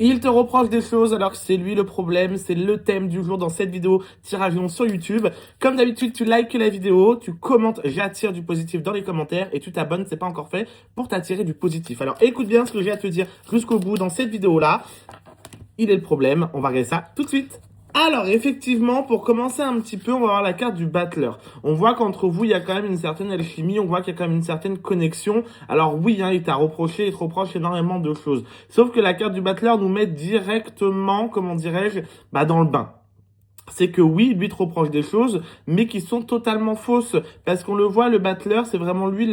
Il te reproche des choses alors que c'est lui le problème, c'est le thème du jour dans cette vidéo tirage au sur YouTube. Comme d'habitude, tu likes la vidéo, tu commentes, j'attire du positif dans les commentaires et tu t'abonnes, c'est pas encore fait, pour t'attirer du positif. Alors écoute bien ce que j'ai à te dire jusqu'au bout dans cette vidéo-là. Il est le problème, on va regarder ça tout de suite. Alors, effectivement, pour commencer un petit peu, on va voir la carte du battleur. On voit qu'entre vous, il y a quand même une certaine alchimie, on voit qu'il y a quand même une certaine connexion. Alors oui, il t'a reproché, il te reproche énormément de choses. Sauf que la carte du battleur nous met directement, comment dirais-je, dans le bain. C'est que oui, lui te reproche des choses, mais qui sont totalement fausses. Parce qu'on le voit, le battleur, c'est vraiment lui,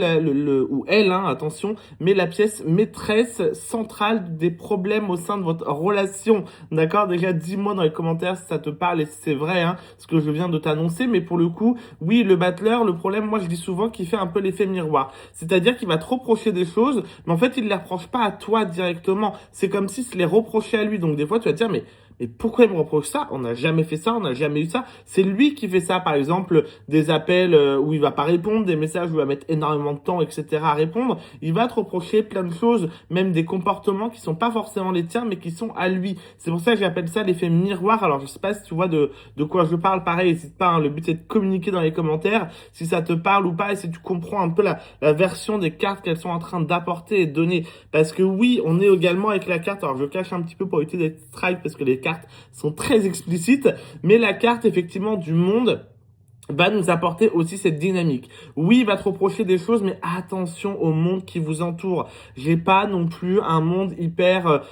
ou elle, attention, mais la pièce maîtresse centrale des problèmes au sein de votre relation. D'accord? Déjà, dis-moi dans les commentaires si ça te parle et si c'est vrai, ce que je viens de t'annoncer. Mais pour le coup, oui, le battleur, le problème, moi, je dis souvent qu'il fait un peu l'effet miroir. C'est-à-dire qu'il va te reprocher des choses, mais en fait, il ne les reproche pas à toi directement. C'est comme s'il se les reprochait à lui. Donc, des fois, tu vas te dire, mais pourquoi il me reproche ça? On n'a jamais fait ça, on n'a jamais eu ça. C'est lui qui fait ça, par exemple, des appels où il va pas répondre, des messages où il va mettre énormément de temps, etc. à répondre. Il va te reprocher plein de choses, même des comportements qui sont pas forcément les tiens, mais qui sont à lui. C'est pour ça que j'appelle ça l'effet miroir. Alors, je sais pas si tu vois de quoi je parle. Pareil, n'hésite pas, le but c'est de communiquer dans les commentaires si ça te parle ou pas et si tu comprends un peu la version des cartes qu'elles sont en train d'apporter et de donner. Parce que oui, on est également avec la carte. Alors, je cache un petit peu pour éviter d'être strike parce que les cartes sont très explicites, mais la carte effectivement du monde va nous apporter aussi cette dynamique. Oui, il va te reprocher des choses, mais attention au monde qui vous entoure. J'ai pas non plus un monde hyper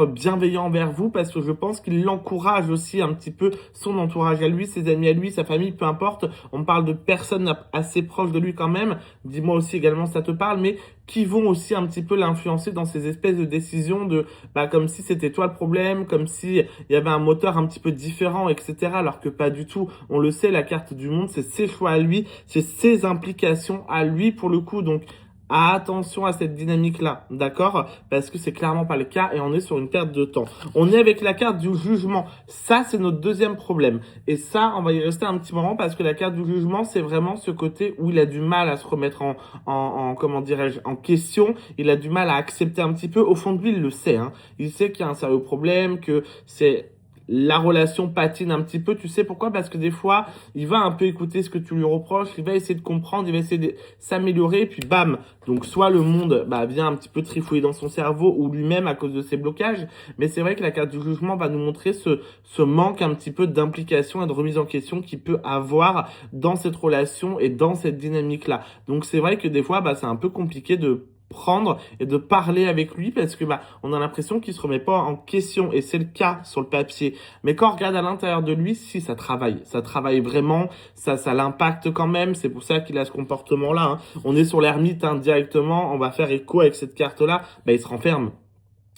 bienveillant envers vous parce que je pense qu'il l'encourage aussi un petit peu son entourage à lui, ses amis à lui, sa famille, peu importe. On parle de personnes assez proches de lui quand même. Dis-moi aussi également si ça te parle, mais qui vont aussi un petit peu l'influencer dans ces espèces de décisions comme si c'était toi le problème, comme si il y avait un moteur un petit peu différent, etc. Alors que pas du tout. On le sait, la carte du monde, c'est ses choix à lui, c'est ses implications à lui pour le coup. Donc, attention à cette dynamique-là, d'accord? Parce que c'est clairement pas le cas et on est sur une perte de temps. On est avec la carte du jugement. Ça, c'est notre deuxième problème. Et ça, on va y rester un petit moment parce que la carte du jugement, c'est vraiment ce côté où il a du mal à se remettre comment dirais-je, en question. Il a du mal à accepter un petit peu. Au fond de lui, il le sait, Il sait qu'il y a un sérieux problème, que la relation patine un petit peu, tu sais pourquoi? Parce que des fois, il va un peu écouter ce que tu lui reproches, il va essayer de comprendre, il va essayer de s'améliorer, puis bam. Donc soit le monde vient un petit peu trifouiller dans son cerveau ou lui-même à cause de ses blocages, mais c'est vrai que la carte du jugement va nous montrer ce manque un petit peu d'implication et de remise en question qu'il peut avoir dans cette relation et dans cette dynamique-là. Donc c'est vrai que des fois, c'est un peu compliqué de prendre et de parler avec lui parce que on a l'impression qu'il se remet pas en question et c'est le cas sur le papier, mais quand on regarde à l'intérieur de lui, si ça travaille vraiment, ça l'impacte quand même, c'est pour ça qu'il a ce comportement là, On est sur l'ermite directement, on va faire écho avec cette carte là, il se renferme.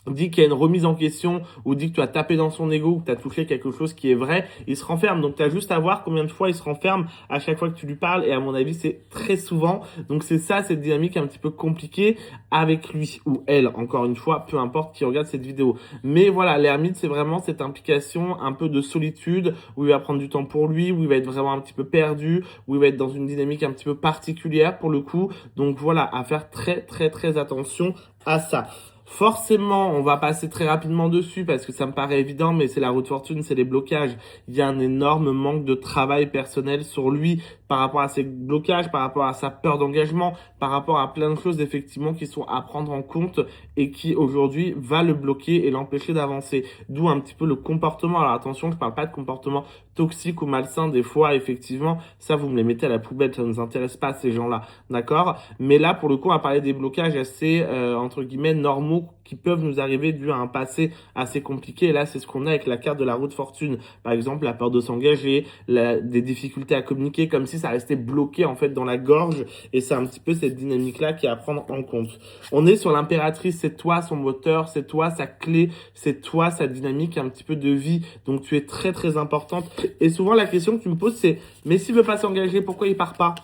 Dit qu'il y a une remise en question ou dit que tu as tapé dans son ego ou que tu as touché quelque chose qui est vrai, il se renferme. Donc tu as juste à voir combien de fois il se renferme à chaque fois que tu lui parles et à mon avis c'est très souvent. Donc c'est ça, cette dynamique un petit peu compliquée avec lui ou elle, encore une fois, peu importe qui regarde cette vidéo. Mais voilà, l'ermite c'est vraiment cette implication un peu de solitude où il va prendre du temps pour lui, où il va être vraiment un petit peu perdu, où il va être dans une dynamique un petit peu particulière pour le coup. Donc voilà, à faire très très très attention à ça. Forcément, on va passer très rapidement dessus parce que ça me paraît évident, mais c'est la roue de fortune, c'est les blocages. Il y a un énorme manque de travail personnel sur lui par rapport à ses blocages, par rapport à sa peur d'engagement, par rapport à plein de choses effectivement qui sont à prendre en compte et qui aujourd'hui va le bloquer et l'empêcher d'avancer. D'où un petit peu le comportement. Alors attention, je parle pas de comportement toxique ou malsain. Des fois, effectivement, ça vous me les mettez à la poubelle, ça ne nous intéresse pas ces gens-là, d'accord? Mais là, pour le coup, on va parler des blocages assez entre guillemets normaux qui peuvent nous arriver dû à un passé assez compliqué. Et là, c'est ce qu'on a avec la carte de la roue de fortune. Par exemple, la peur de s'engager, des difficultés à communiquer, comme si ça restait bloqué en fait dans la gorge. Et c'est un petit peu cette dynamique-là qui est à prendre en compte. On est sur l'impératrice, c'est toi son moteur, c'est toi sa clé, c'est toi sa dynamique un petit peu de vie. Donc tu es très très importante. Et souvent la question que tu me poses c'est, mais s'il veut pas s'engager, pourquoi il part pas?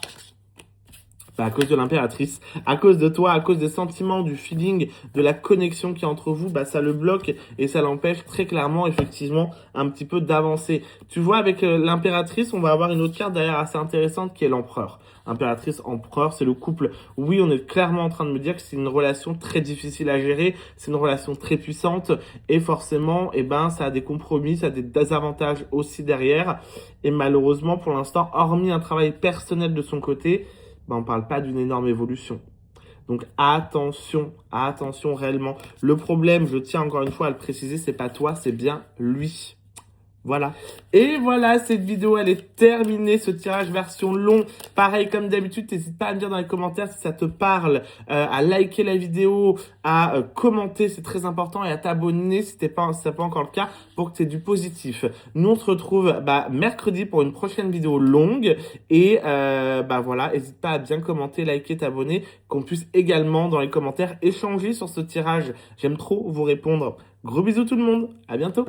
Bah, à cause de l'impératrice, à cause de toi, à cause des sentiments, du feeling, de la connexion qui est entre vous, bah, ça le bloque et ça l'empêche très clairement, effectivement, un petit peu d'avancer. Tu vois, avec l'impératrice, on va avoir une autre carte derrière assez intéressante qui est l'empereur. Impératrice, empereur, c'est le couple. Oui, on est clairement en train de me dire que c'est une relation très difficile à gérer, c'est une relation très puissante et forcément, eh ben, ça a des compromis, ça a des désavantages aussi derrière. Et malheureusement, pour l'instant, hormis un travail personnel de son côté, ben, on parle pas d'une énorme évolution. Donc attention, attention réellement. Le problème, je tiens encore une fois à le préciser, c'est pas toi, c'est bien lui. Voilà. Et voilà, cette vidéo, elle est terminée, ce tirage version long. Pareil, comme d'habitude, n'hésite pas à me dire dans les commentaires si ça te parle, à liker la vidéo, à commenter, c'est très important, et à t'abonner si c'est pas encore le cas, pour que tu aies du positif. Nous, on se retrouve mercredi pour une prochaine vidéo longue. Et voilà, n'hésite pas à bien commenter, liker, t'abonner, qu'on puisse également dans les commentaires échanger sur ce tirage. J'aime trop vous répondre. Gros bisous tout le monde, à bientôt.